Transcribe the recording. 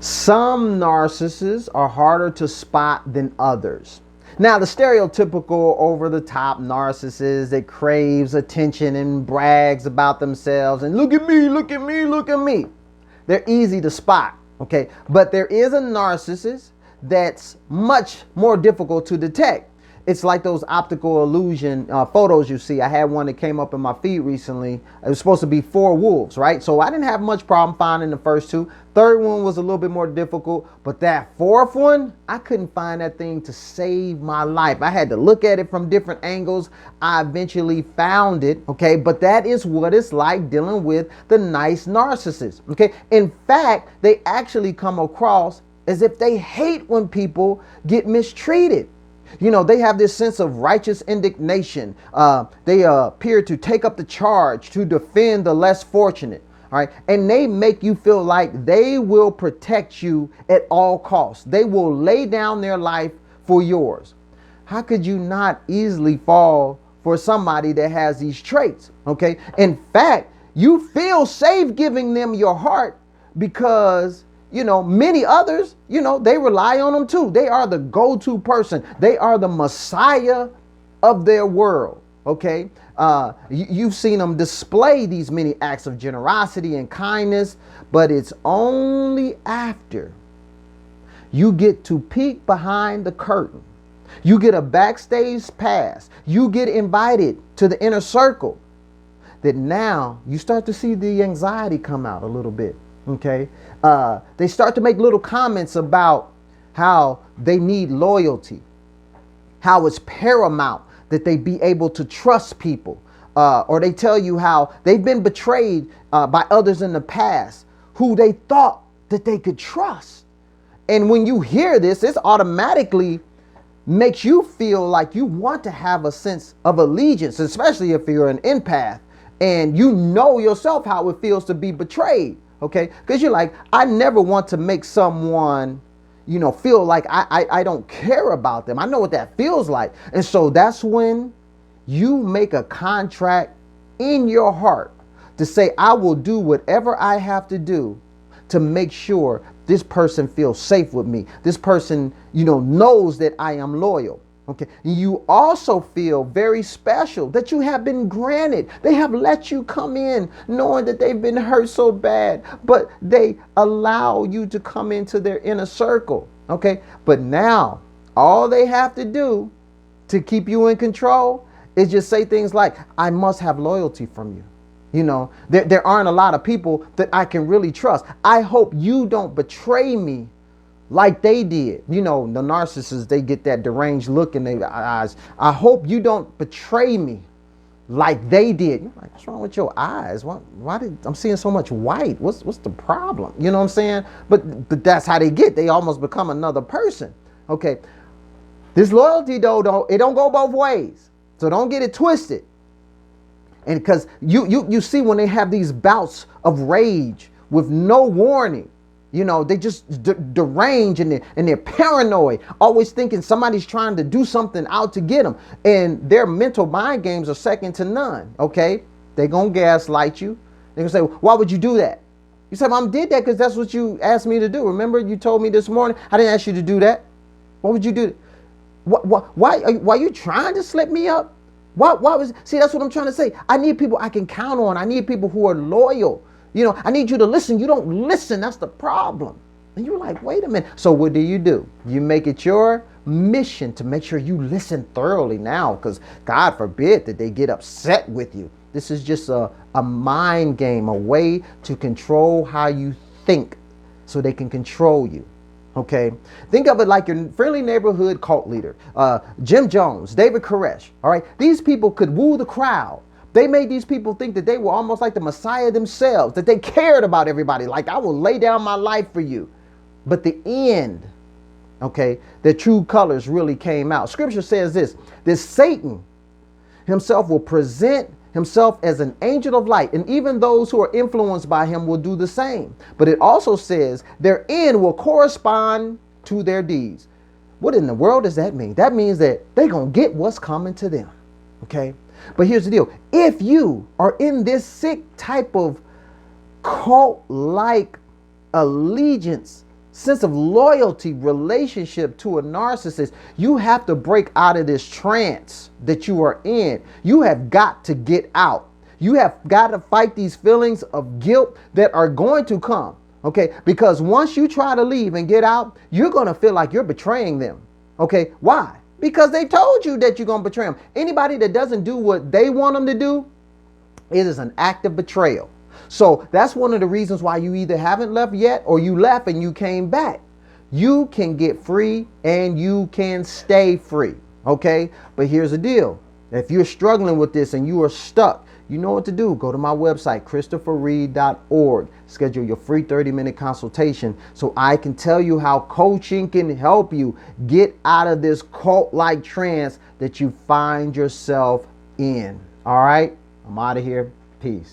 Some narcissists are harder to spot than others. Now, the stereotypical over-the-top narcissist that craves attention and brags about themselves and look at me, look at me, look at me. They're easy to spot, okay? But there is a narcissist that's much more difficult to detect. It's like those optical illusion photos you see. I had one that came up in my feed recently. It was supposed to be 4 wolves, right? So I didn't have much problem finding the first 2. Third one was a little bit more difficult, but that 4th one, I couldn't find that thing to save my life. I had to look at it from different angles. I eventually found it, okay? But that is what it's like dealing with the nice narcissist, okay? In fact, they actually come across as if they hate when people get mistreated. You know, they have this sense of righteous indignation. They appear to take up the charge to defend the less fortunate. All right. And they make you feel like they will protect you at all costs. They will lay down their life for yours. How could you not easily fall for somebody that has these traits? Okay. In fact, you feel safe giving them your heart because many others, they rely on them too. They are the go-to person. They are the Messiah of their world. Okay. You've seen them display these many acts of generosity and kindness, but it's only after you get to peek behind the curtain. You get a backstage pass. You get invited to the inner circle that now you start to see the anxiety come out a little bit. Okay. They start to make little comments about how they need loyalty, how it's paramount that they be able to trust people. Or they tell you how they've been betrayed by others in the past who they thought that they could trust. And when you hear this, this automatically makes you feel like you want to have a sense of allegiance, especially if you're an empath and you know yourself how it feels to be betrayed. Okay, because you're like, I never want to make someone, feel like I don't care about them. I know what that feels like. And so that's when you make a contract in your heart to say, I will do whatever I have to do to make sure this person feels safe with me. This person, knows that I am loyal. Okay. You also feel very special that you have been granted. They have let you come in knowing that they've been hurt so bad, but they allow you to come into their inner circle. Okay. But now all they have to do to keep you in control is just say things like, I must have loyalty from you. There aren't a lot of people that I can really trust. I hope you don't betray me like they did. The narcissists, they get that deranged look in their eyes. I hope you don't betray me like they did. You're like, what's wrong with your eyes? Why did I'm seeing so much white? What's the problem? You know what I'm saying? But that's how they get. They almost become another person. Okay. This loyalty though, it don't go both ways. So don't get it twisted. And because you see when they have these bouts of rage with no warning, they just derange and they're paranoid, always thinking somebody's trying to do something out to get them. And their mental mind games are second to none. Okay. They're going to gaslight you. They're going to say, why would you do that? You say, well, I did that because that's what you asked me to do. Remember, you told me this morning, I didn't ask you to do that. Why would you do that? Why are you trying to slip me up? See, that's what I'm trying to say. I need people I can count on. I need people who are loyal. I need you to listen. You don't listen. That's the problem. And you're like, wait a minute. So what do? You make it your mission to make sure you listen thoroughly now, because God forbid that they get upset with you. This is just a mind game, a way to control how you think so they can control you. Okay. Think of it like your friendly neighborhood cult leader, Jim Jones, David Koresh. All right. These people could woo the crowd. They made these people think that they were almost like the Messiah themselves, that they cared about everybody. Like, I will lay down my life for you. But the end, okay, the true colors really came out. Scripture says that Satan himself will present himself as an angel of light, and even those who are influenced by him will do the same. But it also says their end will correspond to their deeds. What in the world does that mean? That means that they're going to get what's coming to them. Okay. But here's the deal. If you are in this sick type of cult-like allegiance sense of loyalty, relationship to a narcissist, you have to break out of this trance that you are in. You have got to get out. You have got to fight these feelings of guilt that are going to come. Okay, because once you try to leave and get out, you're going to feel like you're betraying them. Okay, why? Because they told you that you're going to betray them. Anybody that doesn't do what they want them to do, it is an act of betrayal. So that's one of the reasons why you either haven't left yet or you left and you came back. You can get free and you can stay free. Okay, but here's the deal. If you're struggling with this and you are stuck, you know what to do. Go to my website, ChristopherReed.org. Schedule your free 30-minute consultation so I can tell you how coaching can help you get out of this cult-like trance that you find yourself in. All right? I'm out of here. Peace.